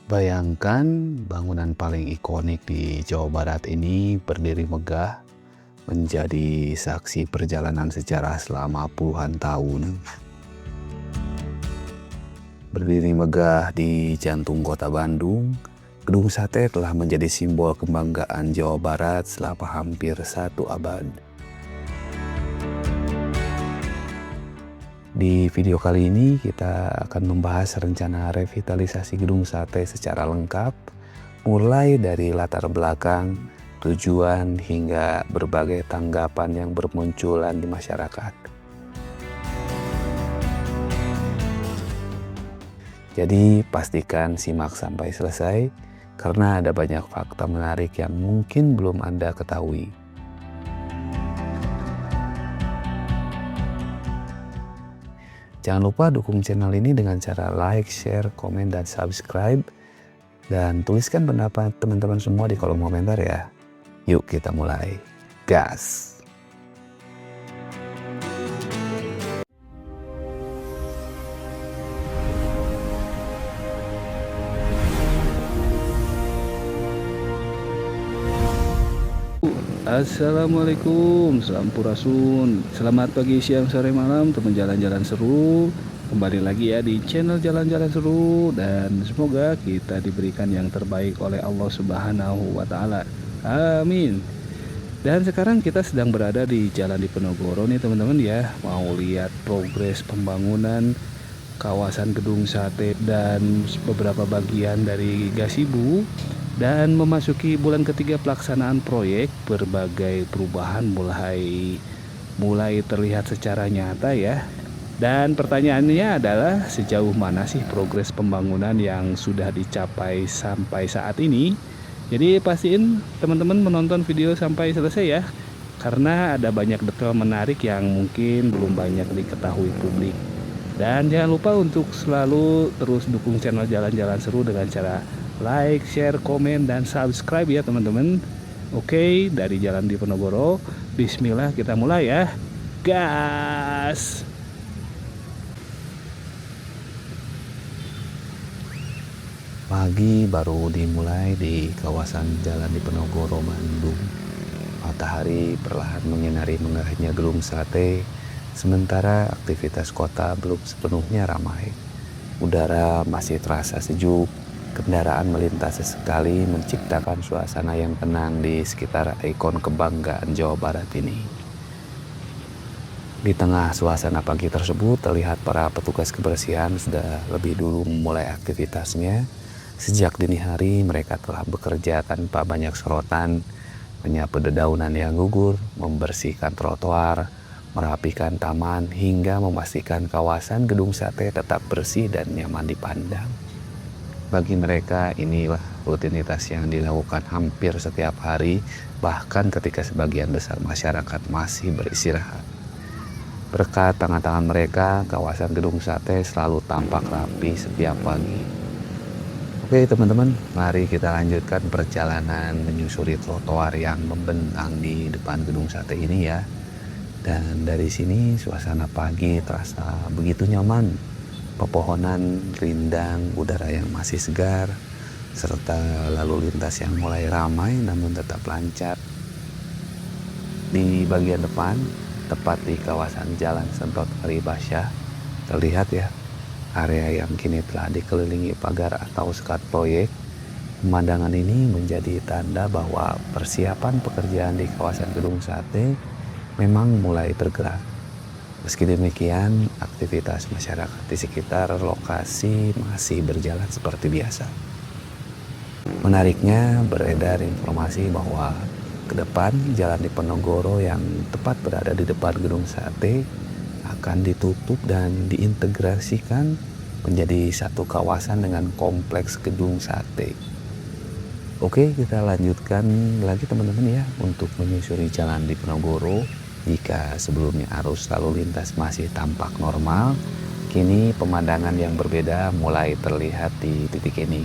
Bayangkan bangunan paling ikonik di Jawa Barat ini berdiri megah, menjadi saksi perjalanan sejarah selama puluhan tahun. Berdiri megah di jantung kota Bandung, Gedung Sate telah menjadi simbol kebanggaan Jawa Barat selama hampir 1 abad. Di video kali ini kita akan membahas rencana revitalisasi Gedung Sate secara lengkap, mulai dari latar belakang, tujuan, hingga berbagai tanggapan yang bermunculan di masyarakat. Jadi pastikan simak sampai selesai, karena ada banyak fakta menarik yang mungkin belum Anda ketahui. Jangan lupa dukung channel ini dengan cara like, share, komen, dan subscribe. Dan tuliskan pendapat teman-teman semua di kolom komentar ya. Yuk kita mulai. Gas! Assalamualaikum, sampurasun. Selamat pagi, siang, sore, malam, teman jalan-jalan seru. Kembali lagi ya di channel Jalan-Jalan Seru, dan semoga kita diberikan yang terbaik oleh Allah Subhanahu wa Ta'ala. Amin. Dan sekarang kita sedang berada di Jalan Diponegoro nih teman-teman ya. Mau lihat progres pembangunan kawasan Gedung Sate dan beberapa bagian dari Gasibu. Dan memasuki bulan ketiga pelaksanaan proyek, berbagai perubahan mulai terlihat secara nyata ya. Dan pertanyaannya adalah sejauh mana sih progres pembangunan yang sudah dicapai sampai saat ini. Jadi pastiin teman-teman menonton video sampai selesai ya, karena ada banyak detail menarik yang mungkin belum banyak diketahui publik. Dan jangan lupa untuk selalu terus dukung channel Jalan-Jalan Seru dengan cara like, share, komen, dan subscribe ya teman-teman. Oke, dari Jalan Diponegoro, bismillah kita mulai ya. Gas! Pagi baru dimulai di kawasan Jalan Diponegoro, Bandung. Matahari perlahan menyinari megahnya Gedung Sate, sementara aktivitas kota belum sepenuhnya ramai. Udara masih terasa sejuk. Kendaraan melintas sesekali, menciptakan suasana yang tenang di sekitar ikon kebanggaan Jawa Barat ini. Di tengah suasana pagi tersebut, terlihat para petugas kebersihan sudah lebih dulu memulai aktivitasnya. Sejak dini hari, mereka telah bekerja tanpa banyak sorotan, menyapu dedaunan yang gugur, membersihkan trotoar, merapikan taman, hingga memastikan kawasan Gedung Sate tetap bersih dan nyaman dipandang. Bagi mereka, inilah rutinitas yang dilakukan hampir setiap hari, bahkan ketika sebagian besar masyarakat masih beristirahat. Berkat tangan-tangan mereka, kawasan Gedung Sate selalu tampak rapi setiap pagi. Oke teman-teman, mari kita lanjutkan perjalanan menyusuri trotoar yang membentang di depan Gedung Sate ini ya. Dan dari sini suasana pagi terasa begitu nyaman. Pepohonan rindang, udara yang masih segar, serta lalu lintas yang mulai ramai namun tetap lancar. Di bagian depan, tepat di kawasan Jalan Sentot Paribasya, terlihat ya area yang kini telah dikelilingi pagar atau sekat proyek. Pemandangan ini menjadi tanda bahwa persiapan pekerjaan di kawasan Gedung Sate memang mulai bergerak. Meski demikian, aktivitas masyarakat di sekitar lokasi masih berjalan seperti biasa. Menariknya, beredar informasi bahwa ke depan Jalan Diponegoro yang tepat berada di depan Gedung Sate akan ditutup dan diintegrasikan menjadi satu kawasan dengan kompleks Gedung Sate. Oke, kita lanjutkan lagi teman-teman ya untuk menyusuri Jalan Diponegoro. Jika sebelumnya arus lalu lintas masih tampak normal, kini pemandangan yang berbeda mulai terlihat di titik ini.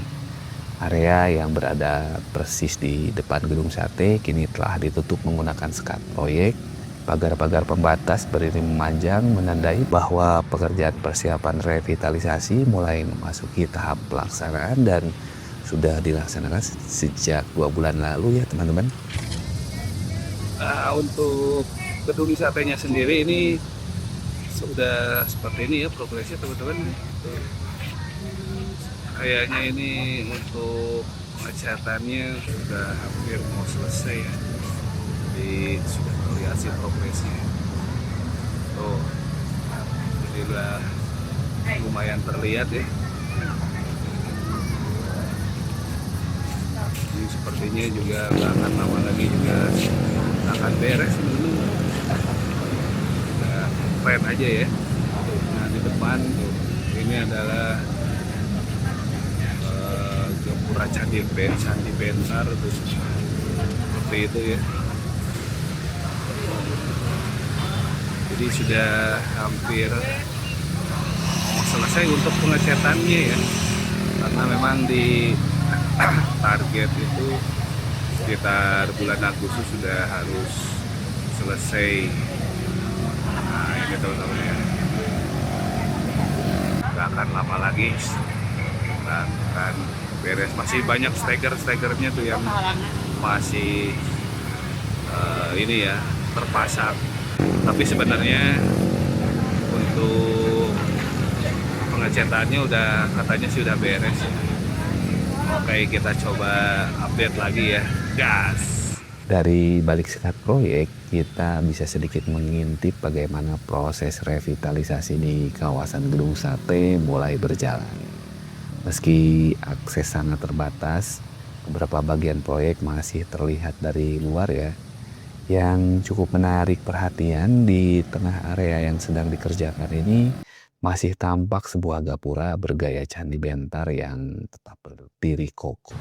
Area yang berada persis di depan Gedung Sate kini telah ditutup menggunakan sekat proyek. Pagar-pagar pembatas berdiri memanjang menandai bahwa pekerjaan persiapan revitalisasi mulai memasuki tahap pelaksanaan dan sudah dilaksanakan sejak 2 bulan lalu ya teman-teman. Untuk gedung wisatanya sendiri ini sudah seperti ini ya progresnya teman-teman. Kayaknya ini untuk pengecatannya sudah hampir mau selesai ya. Jadi sudah terlihat sih progresnya. Tuh, alhamdulillah lumayan terlihat ya. Ini sepertinya juga nggak akan lama lagi juga akan beres dulu. Nah, keren aja ya. Nah di depan tuh, ini adalah Gapura Candi Bentar tuh, seperti itu ya. Jadi sudah hampir mau selesai untuk pengecatannya ya, karena memang di target itu sekitar bulan Agustus sudah harus selesai. Nah ini teman-teman ya, nggak akan lama lagi akan beres. Masih banyak stekernya tuh yang masih ini ya terpasang, tapi sebenarnya untuk pengecatannya udah katanya sih udah beres. Oke, kita coba update lagi ya, gas. Dari balik sekat proyek, kita bisa sedikit mengintip bagaimana proses revitalisasi di kawasan Gedung Sate mulai berjalan. Meski akses sangat terbatas, beberapa bagian proyek masih terlihat dari luar ya, yang cukup menarik perhatian. Di tengah area yang sedang dikerjakan ini masih tampak sebuah gapura bergaya candi bentar yang tetap berdiri kokoh.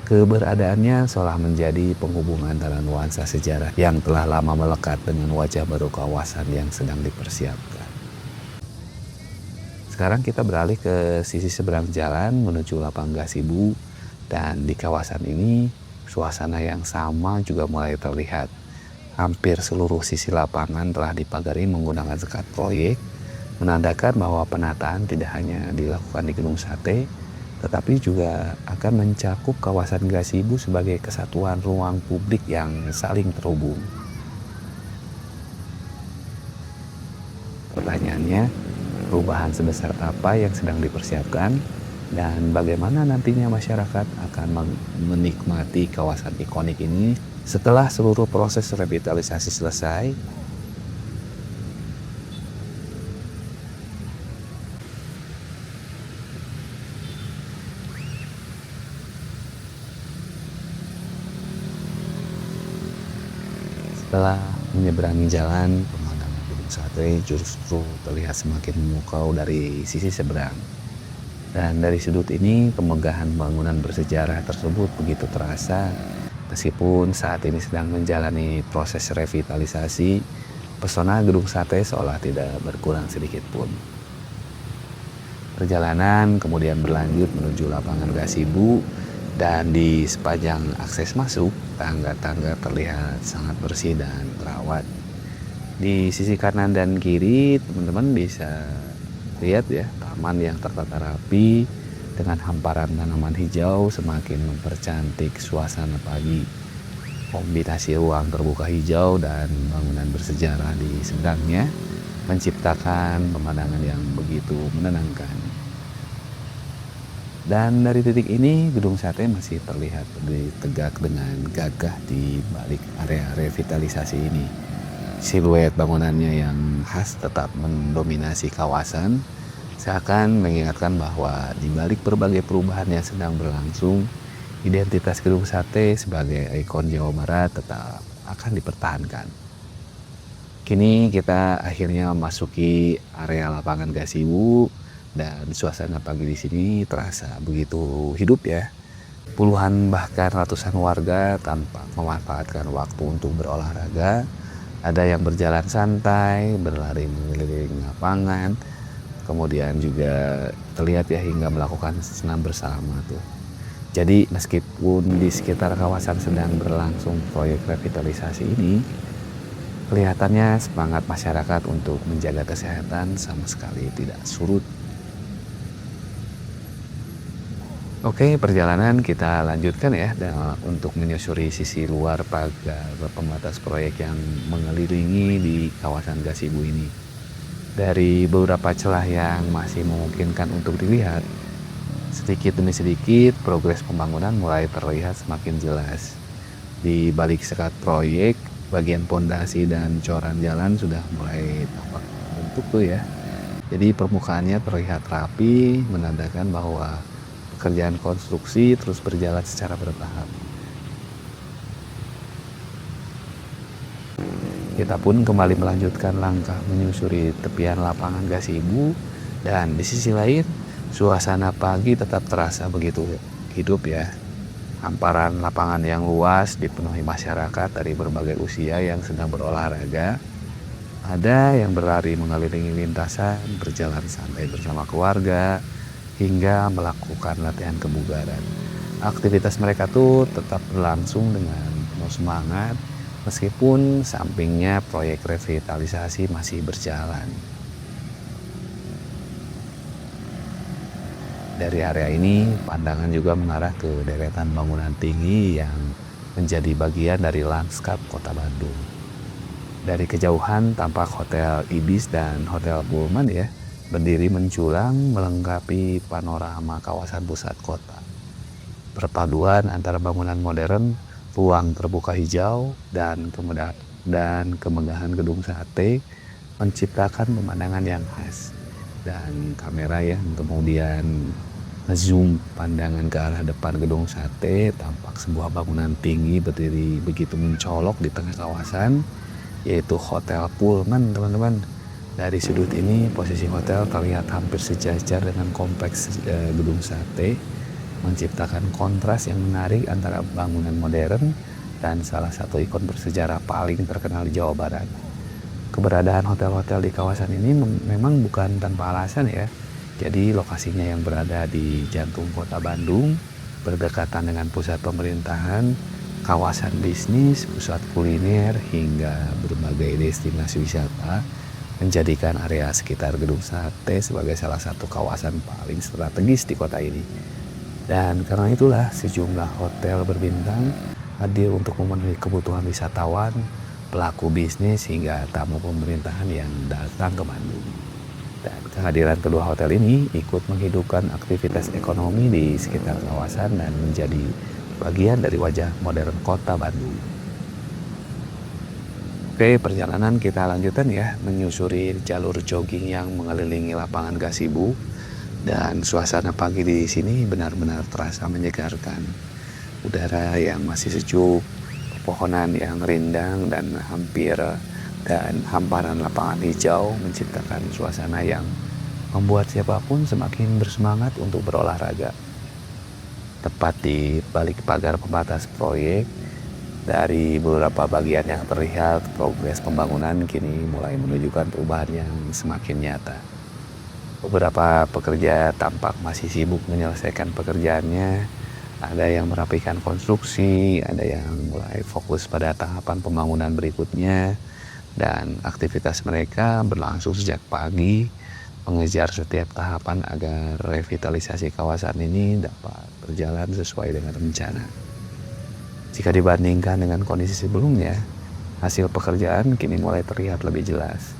Keberadaannya seolah menjadi penghubung antara nuansa sejarah yang telah lama melekat dengan wajah baru kawasan yang sedang dipersiapkan. Sekarang kita beralih ke sisi seberang jalan menuju Lapangan Gasibu, dan di kawasan ini suasana yang sama juga mulai terlihat. Hampir seluruh sisi lapangan telah dipagari menggunakan sekat proyek, menandakan bahwa penataan tidak hanya dilakukan di Gedung Sate, tetapi juga akan mencakup kawasan Gasibu sebagai kesatuan ruang publik yang saling terhubung. Pertanyaannya, perubahan sebesar apa yang sedang dipersiapkan dan bagaimana nantinya masyarakat akan menikmati kawasan ikonik ini setelah seluruh proses revitalisasi selesai? Setelah menyeberangi jalan, pemandangan Gedung Sate justru terlihat semakin memukau dari sisi seberang. Dan dari sudut ini, kemegahan bangunan bersejarah tersebut begitu terasa. Meskipun saat ini sedang menjalani proses revitalisasi, pesona Gedung Sate seolah tidak berkurang sedikit pun. Perjalanan kemudian berlanjut menuju Lapangan Gasibu, dan di sepanjang akses masuk, tangga-tangga terlihat sangat bersih dan terawat. Di sisi kanan dan kiri, teman-teman bisa lihat ya, taman yang tertata rapi dengan hamparan tanaman hijau semakin mempercantik suasana pagi. Kombinasi ruang terbuka hijau dan bangunan bersejarah di seberangnya menciptakan pemandangan yang begitu menenangkan. Dan dari titik ini, Gedung Sate masih terlihat berdiri tegak dengan gagah di balik area revitalisasi ini. Siluet bangunannya yang khas tetap mendominasi kawasan, seakan mengingatkan bahwa di balik berbagai perubahan yang sedang berlangsung, identitas Gedung Sate sebagai ikon Jawa Barat tetap akan dipertahankan. Kini kita akhirnya memasuki area Lapangan Gasibu, dan suasana pagi di sini terasa begitu hidup ya. Puluhan bahkan ratusan warga tanpa memanfaatkan waktu untuk berolahraga. Ada yang berjalan santai, berlari mengelilingi lapangan, kemudian juga terlihat ya hingga melakukan senam bersama tuh. Jadi meskipun di sekitar kawasan sedang berlangsung proyek revitalisasi ini, kelihatannya semangat masyarakat untuk menjaga kesehatan sama sekali tidak surut. Oke, perjalanan kita lanjutkan ya untuk menyusuri sisi luar pagar pembatas proyek yang mengelilingi di kawasan Gasibu ini. Dari beberapa celah yang masih memungkinkan untuk dilihat, sedikit demi sedikit progres pembangunan mulai terlihat semakin jelas. Di balik sekat proyek, bagian pondasi dan coran jalan sudah mulai tampak bentuk tuh ya. Jadi permukaannya terlihat rapi, menandakan bahwa pekerjaan konstruksi terus berjalan secara bertahap. Kita pun kembali melanjutkan langkah menyusuri tepian lapangan Gasibu, dan di sisi lain suasana pagi tetap terasa begitu hidup ya. Hamparan lapangan yang luas dipenuhi masyarakat dari berbagai usia yang sedang berolahraga. Ada yang berlari mengelilingi lintasan, berjalan santai bersama keluarga, hingga melakukan latihan kebugaran. Aktivitas mereka tuh tetap berlangsung dengan penuh semangat, meskipun sampingnya proyek revitalisasi masih berjalan. Dari area ini, pandangan juga mengarah ke deretan bangunan tinggi yang menjadi bagian dari lanskap kota Bandung. Dari kejauhan tampak Hotel Ibis dan Hotel Pullman ya, berdiri menjulang melengkapi panorama kawasan pusat kota. Perpaduan antara bangunan modern, ruang terbuka hijau, dan kemegahan gedung sate menciptakan pemandangan yang khas. Dan kamera yang kemudian ngezoom pandangan ke arah depan gedung sate, tampak sebuah bangunan tinggi berdiri begitu mencolok di tengah kawasan, yaitu Hotel Pullman, teman-teman. Dari sudut ini, posisi hotel terlihat hampir sejajar dengan kompleks gedung sate, menciptakan kontras yang menarik antara bangunan modern dan salah satu ikon bersejarah paling terkenal di Jawa Barat. Keberadaan hotel-hotel di kawasan ini memang bukan tanpa alasan ya. Jadi lokasinya yang berada di jantung kota Bandung, berdekatan dengan pusat pemerintahan, kawasan bisnis, pusat kuliner, hingga berbagai destinasi wisata, menjadikan area sekitar gedung sate sebagai salah satu kawasan paling strategis di kota ini. Dan karena itulah sejumlah hotel berbintang hadir untuk memenuhi kebutuhan wisatawan, pelaku bisnis, hingga tamu pemerintahan yang datang ke Bandung. Dan kehadiran kedua hotel ini ikut menghidupkan aktivitas ekonomi di sekitar kawasan dan menjadi bagian dari wajah modern kota Bandung. Oke, perjalanan kita lanjutkan ya, menyusuri jalur jogging yang mengelilingi lapangan Gasibu, dan suasana pagi di sini benar-benar terasa menyegarkan. Udara yang masih sejuk, pepohonan yang rindang dan hamparan lapangan hijau menciptakan suasana yang membuat siapapun semakin bersemangat untuk berolahraga. Tepat di balik pagar pembatas proyek, dari beberapa bagian yang terlihat, progres pembangunan kini mulai menunjukkan perubahan yang semakin nyata. Beberapa pekerja tampak masih sibuk menyelesaikan pekerjaannya, ada yang merapikan konstruksi, ada yang mulai fokus pada tahapan pembangunan berikutnya, dan aktivitas mereka berlangsung sejak pagi, mengejar setiap tahapan agar revitalisasi kawasan ini dapat berjalan sesuai dengan rencana. Jika dibandingkan dengan kondisi sebelumnya, hasil pekerjaan kini mulai terlihat lebih jelas.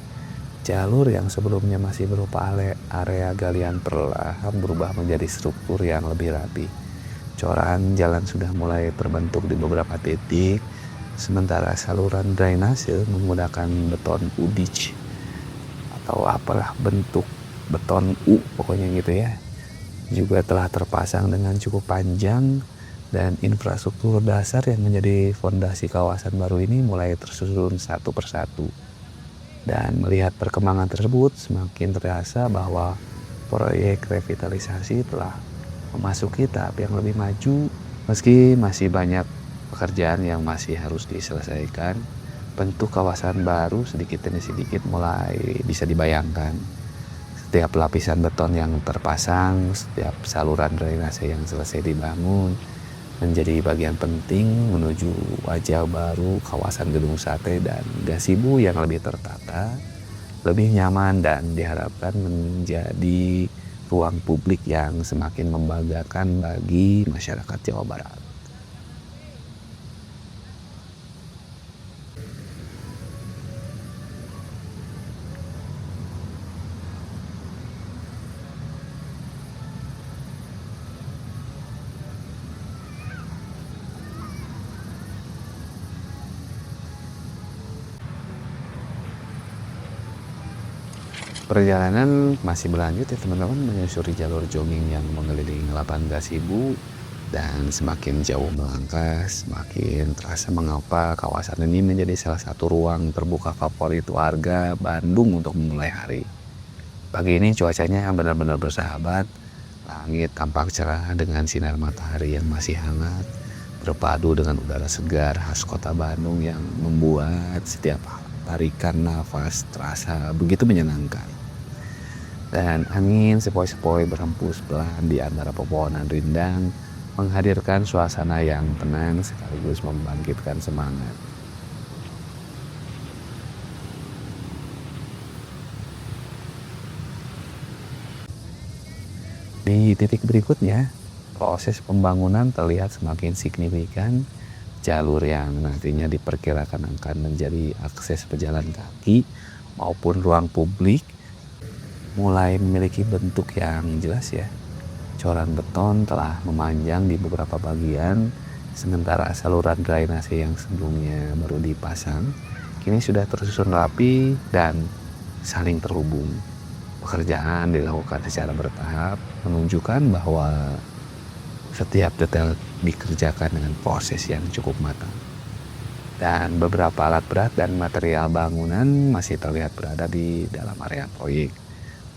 Jalur yang sebelumnya masih berupa area galian perlahan berubah menjadi struktur yang lebih rapi. Coran jalan sudah mulai terbentuk di beberapa titik, sementara saluran drainase menggunakan beton udich atau apalah bentuk beton U pokoknya gitu ya, juga telah terpasang dengan cukup panjang. Dan infrastruktur dasar yang menjadi fondasi kawasan baru ini mulai tersusun satu persatu. Dan melihat perkembangan tersebut, semakin terasa bahwa proyek revitalisasi telah memasuki tahap yang lebih maju. Meski masih banyak pekerjaan yang masih harus diselesaikan, bentuk kawasan baru sedikit demi sedikit mulai bisa dibayangkan. Setiap lapisan beton yang terpasang, setiap saluran drainase yang selesai dibangun, menjadi bagian penting menuju wajah baru kawasan gedung sate dan Gasibu yang lebih tertata, lebih nyaman, dan diharapkan menjadi ruang publik yang semakin membanggakan bagi masyarakat Jawa Barat. Perjalanan masih berlanjut ya teman-teman, menyusuri jalur jogging yang mengelilingi lapangan gazebo, dan semakin jauh melangkah semakin terasa mengapa kawasan ini menjadi salah satu ruang terbuka favorit warga Bandung untuk memulai hari. Pagi ini cuacanya benar-benar bersahabat, langit tampak cerah dengan sinar matahari yang masih hangat, berpadu dengan udara segar khas kota Bandung yang membuat setiap tarikan nafas terasa begitu menyenangkan. Dan angin sepoi-sepoi berhembus pelan di antara pepohonan rindang, menghadirkan suasana yang tenang sekaligus membangkitkan semangat. Di titik berikutnya, proses pembangunan terlihat semakin signifikan. Jalur yang nantinya diperkirakan akan menjadi akses pejalan kaki maupun ruang publik mulai memiliki bentuk yang jelas ya. Coran beton telah memanjang di beberapa bagian, sementara saluran drainase yang sebelumnya baru dipasang kini sudah tersusun rapi dan saling terhubung. Pekerjaan dilakukan secara bertahap, menunjukkan bahwa setiap detail dikerjakan dengan proses yang cukup matang. Dan beberapa alat berat dan material bangunan masih terlihat berada di dalam area proyek.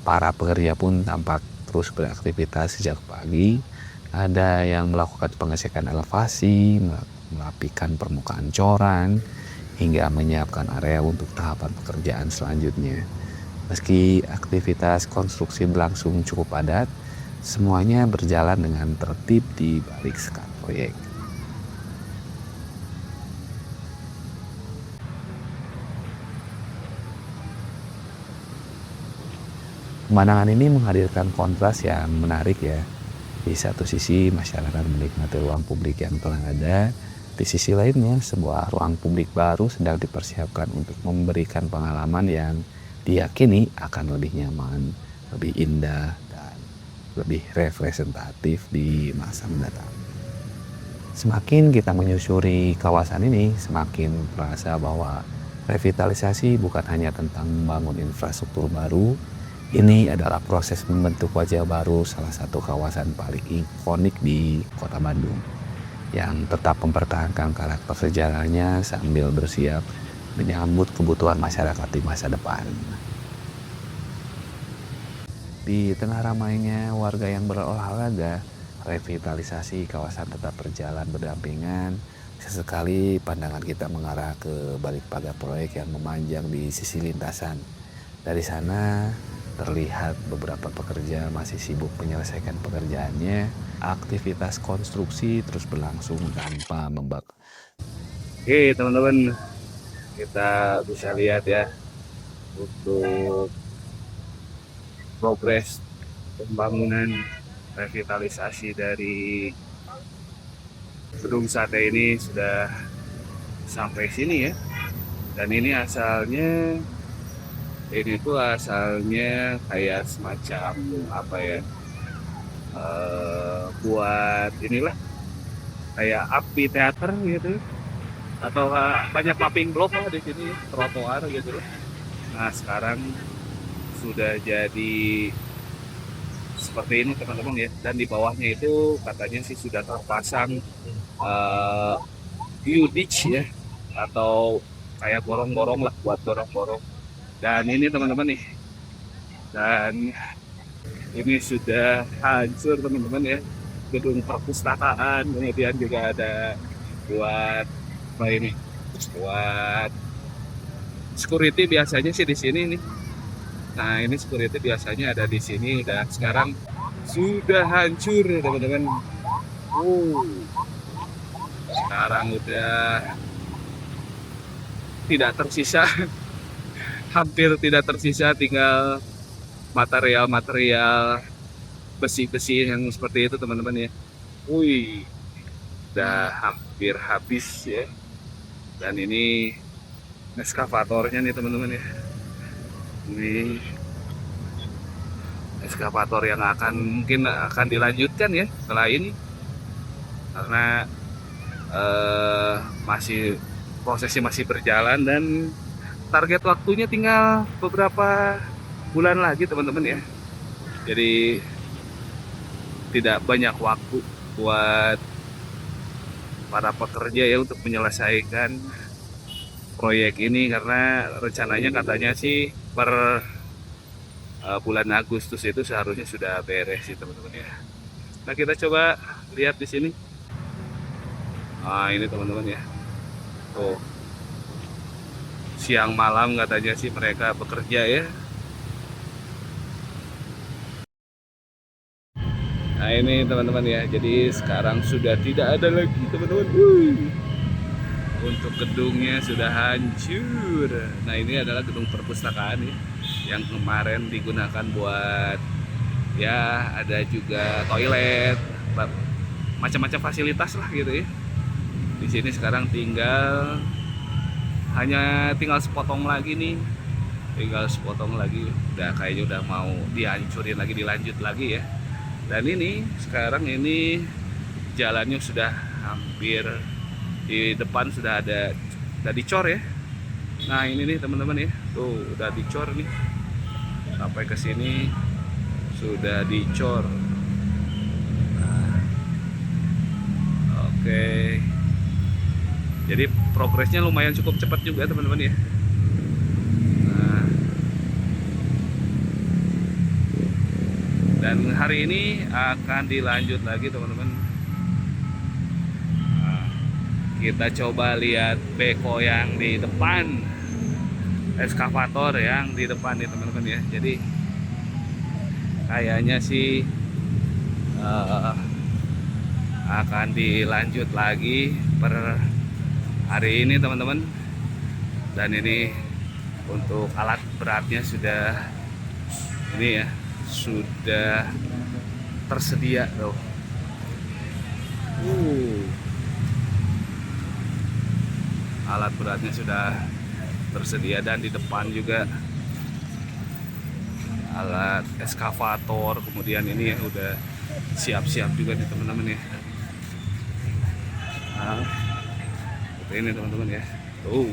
Para pekerja pun tampak terus beraktivitas sejak pagi. Ada yang melakukan pengecekan elevasi, merapikan permukaan coran, hingga menyiapkan area untuk tahapan pekerjaan selanjutnya. Meski aktivitas konstruksi berlangsung cukup padat, semuanya berjalan dengan tertib di balik sekat proyek. Pemandangan ini menghadirkan kontras yang menarik ya. Di satu sisi masyarakat menikmati ruang publik yang telah ada, di sisi lainnya sebuah ruang publik baru sedang dipersiapkan untuk memberikan pengalaman yang diyakini akan lebih nyaman, lebih indah, dan lebih representatif di masa mendatang. Semakin kita menyusuri kawasan ini, semakin terasa bahwa revitalisasi bukan hanya tentang membangun infrastruktur baru. Ini adalah proses membentuk wajah baru salah satu kawasan paling ikonik di kota Bandung, yang tetap mempertahankan karakter sejarahnya sambil bersiap menyambut kebutuhan masyarakat di masa depan. Di tengah ramainya warga yang berolahraga, revitalisasi kawasan tetap berjalan berdampingan. Sesekali pandangan kita mengarah ke balik pagar proyek yang memanjang di sisi lintasan. Dari sana terlihat beberapa pekerja masih sibuk menyelesaikan pekerjaannya. Aktivitas konstruksi terus berlangsung tanpa membak. Oke teman-teman, kita bisa lihat ya untuk progres pembangunan revitalisasi dari gedung sate ini sudah sampai sini ya. Dan ini tuh asalnya kayak semacam apa ya, buat inilah kayak api teater gitu, atau banyak mapping block lah di sini, trotoar gitu. Nah sekarang sudah jadi seperti ini teman-teman ya, dan di bawahnya itu katanya sih sudah terpasang view ditch ya, atau kayak gorong-gorong lah buat gorong-gorong. Dan ini teman-teman nih, dan ini sudah hancur teman-teman ya, gedung perpustakaan, kemudian juga ada buat apa ini, buat security biasanya sih di sini nih. Nah ini security biasanya ada di sini, dan sekarang sudah hancur teman-teman. Sekarang udah tidak tersisa hampir tidak tersisa, tinggal material-material besi-besi yang seperti itu teman-teman ya. Wih, udah hampir habis ya. Dan ini eskavatornya nih teman-teman ya. Ini eskavator yang mungkin akan dilanjutkan ya setelah ini, karena masih prosesnya masih berjalan dan target waktunya tinggal beberapa bulan lagi teman-teman ya. Jadi tidak banyak waktu buat para pekerja ya untuk menyelesaikan proyek ini, karena rencananya katanya sih per bulan Agustus itu seharusnya sudah beres sih teman-teman ya. Nah, kita coba lihat di sini. Nah, ini teman-teman ya. Tuh. Siang malam katanya sih mereka bekerja ya. Nah, ini teman-teman ya. Jadi sekarang sudah tidak ada lagi teman-teman. Untuk gedungnya sudah hancur. Nah, ini adalah gedung perpustakaan ya, yang kemarin digunakan buat ya, ada juga toilet, macam-macam fasilitas lah gitu ya. Di sini sekarang hanya tinggal sepotong lagi nih, udah kayaknya udah mau dihancurin lagi, dilanjut lagi ya. Dan ini sekarang ini jalannya sudah hampir di depan sudah dicor ya. Nah, ini nih teman-teman ya, tuh udah dicor nih, sampai ke sini sudah dicor. Nah, oke. Jadi progresnya lumayan cukup cepat juga teman-teman ya. Nah, dan hari ini akan dilanjut lagi teman-teman. Nah, kita coba lihat beko yang di depan, eskavator yang di depan nih teman-teman ya. Jadi kayaknya sih akan dilanjut lagi per hari ini teman-teman. Dan ini untuk alat beratnya sudah ini ya, sudah tersedia tuh. Alat beratnya sudah tersedia, dan di depan juga alat eskavator, kemudian ini ya udah siap-siap juga nih teman-teman ya. Nah, seperti ini teman-teman ya. Tuh.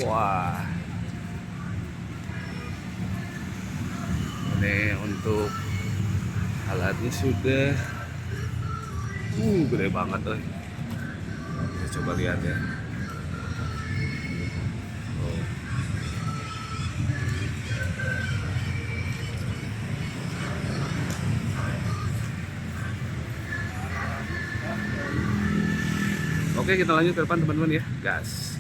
Wah. Ini untuk alatnya sudah gede banget tuh. Kita coba lihat ya. Oh. Oke, kita lanjut ke depan teman-teman ya. Gas.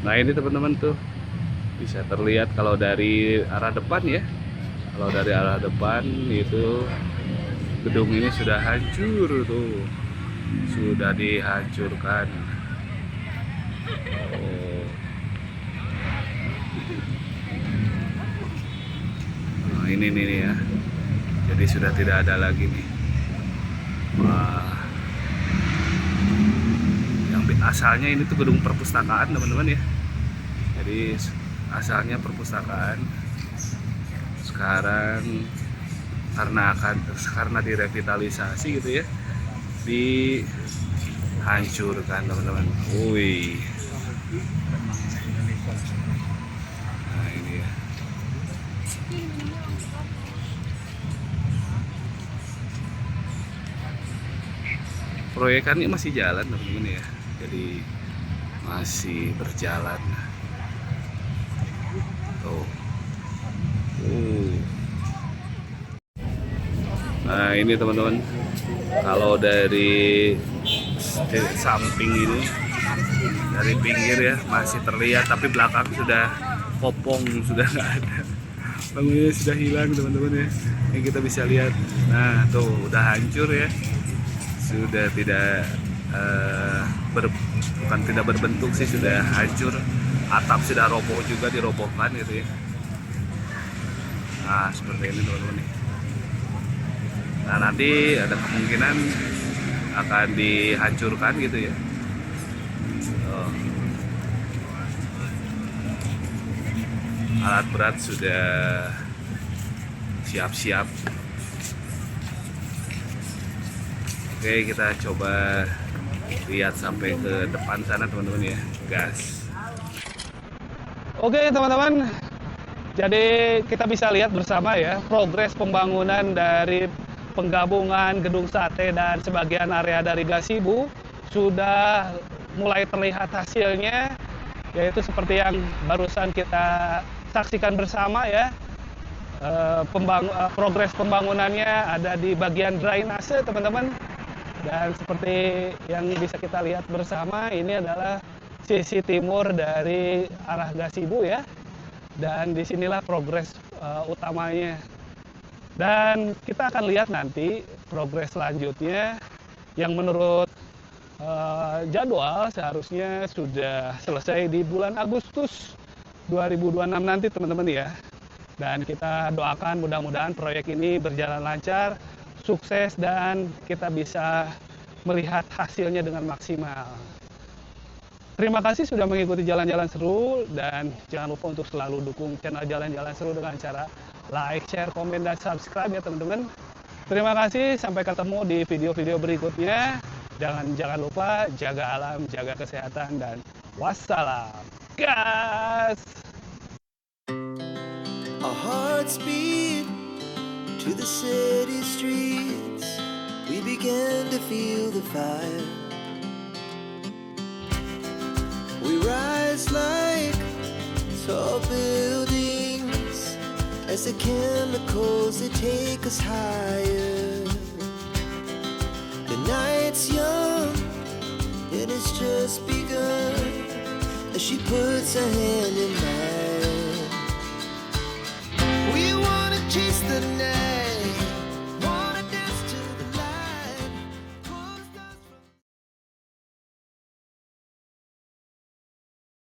Nah, ini teman-teman tuh bisa terlihat kalau dari arah depan ya. Kalau dari arah depan itu gedung ini sudah hancur tuh. Sudah dihancurkan. Oh. Nah, ini nih ya. Jadi sudah tidak ada lagi nih. Wah. asalnya ini tuh gedung perpustakaan teman-teman ya. Jadi asalnya perpustakaan, sekarang karena direvitalisasi gitu ya, dihancurkan teman-teman. Wih. Nah ini ya. Proyekannya masih jalan teman-teman ya. Jadi masih berjalan. Tuh. Nah ini teman-teman, kalau dari samping ini, dari pinggir ya masih terlihat, tapi belakang sudah kopong, sudah nggak ada, bangunannya sudah hilang teman-teman ya. Yang kita bisa lihat, nah tuh udah hancur ya, sudah tidak bukan tidak berbentuk sih, sudah hancur, atap sudah roboh juga, dirobohkan gitu ya. Nah seperti ini teman-teman nih. Nah nanti ada kemungkinan akan dihancurkan gitu ya. Alat berat sudah siap-siap. Oke, kita coba lihat sampai ke depan sana teman-teman ya, gas. Oke teman-teman, jadi kita bisa lihat bersama ya progres pembangunan dari penggabungan Gedung Sate dan sebagian area dari Gasibu sudah mulai terlihat hasilnya, yaitu seperti yang barusan kita saksikan bersama ya. Progres pembangunannya ada di bagian drainase teman-teman, dan seperti yang bisa kita lihat bersama, ini adalah sisi timur dari arah Gasibu ya, dan disinilah progres utamanya. Dan kita akan lihat nanti progres selanjutnya yang menurut jadwal seharusnya sudah selesai di bulan Agustus 2026 nanti teman-teman ya. Dan kita doakan mudah-mudahan proyek ini berjalan lancar, sukses, dan kita bisa melihat hasilnya dengan maksimal. Terima kasih sudah mengikuti Jalan-Jalan Seru, dan jangan lupa untuk selalu dukung channel Jalan-Jalan Seru dengan cara like, share, komen, dan subscribe ya teman-teman. Terima kasih, sampai ketemu di video-video berikutnya. Jangan lupa jaga alam, jaga kesehatan, dan wassalam. Gas! Our hearts beat to the city streets. We began to feel the fire. We rise like tall buildings as the chemicals they take us higher. The night's young and it's just begun as she puts her hand in mine. We wanna chase the night.